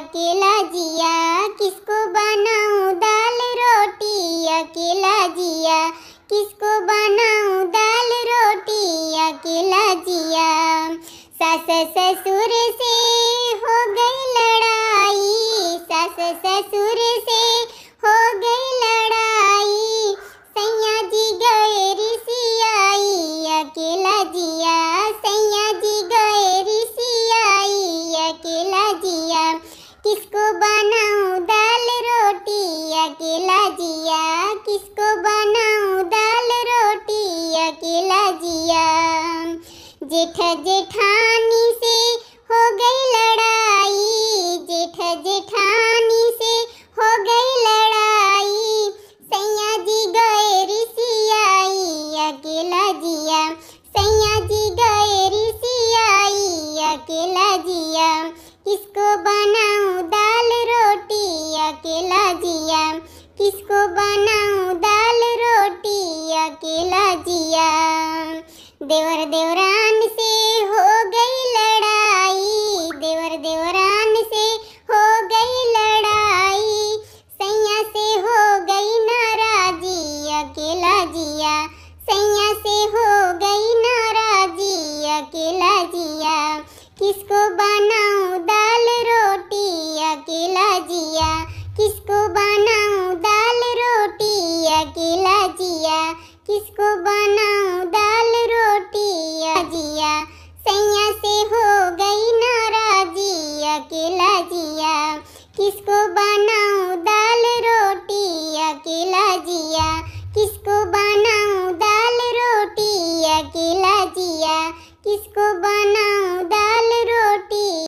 अकेला जिया, किसको बनाऊं दाल रोटी अकेला जिया, किसको बनाऊं दाल रोटी अकेला जिया। सास ससुर से हो गई लड़ाई, सास ससुर से हो गई लड़ाई, सैया जी गए रिसियाई अकेला जिया, सैया जी गए रिसियाई अकेला जिया। किसको बनाऊं दाल रोटी अकेला जिया, किसको बनाऊं दाल रोटी अकेला जिया। जेठ जेठानी से हो गई लड़ाई, जेठ जेठानी से हो गई लड़ाई, सैया जी गए रिसियाई अकेला जिया, सैया जी गए रिसियाई अकेला जिया। किसको बनाऊं दाल रोटी अकेला जिया, किसको बनाऊं दाल रोटी अकेला जिया। देवर देवरान से हो गई लड़ाई, देवर देवरान से हो गई लड़ाई, सैया से हो गई नाराजी अकेला जिया, सैया से हो गई नाराजी अकेला जिया। किसको बनाऊं दाल रोटी अकेला जिया, किसको बनाऊं दाल रोटी अकेला जिया, किसको बनाऊं दाल रोटी जिया, सैया से हो गई नाराजी अकेला जिया। किसको बना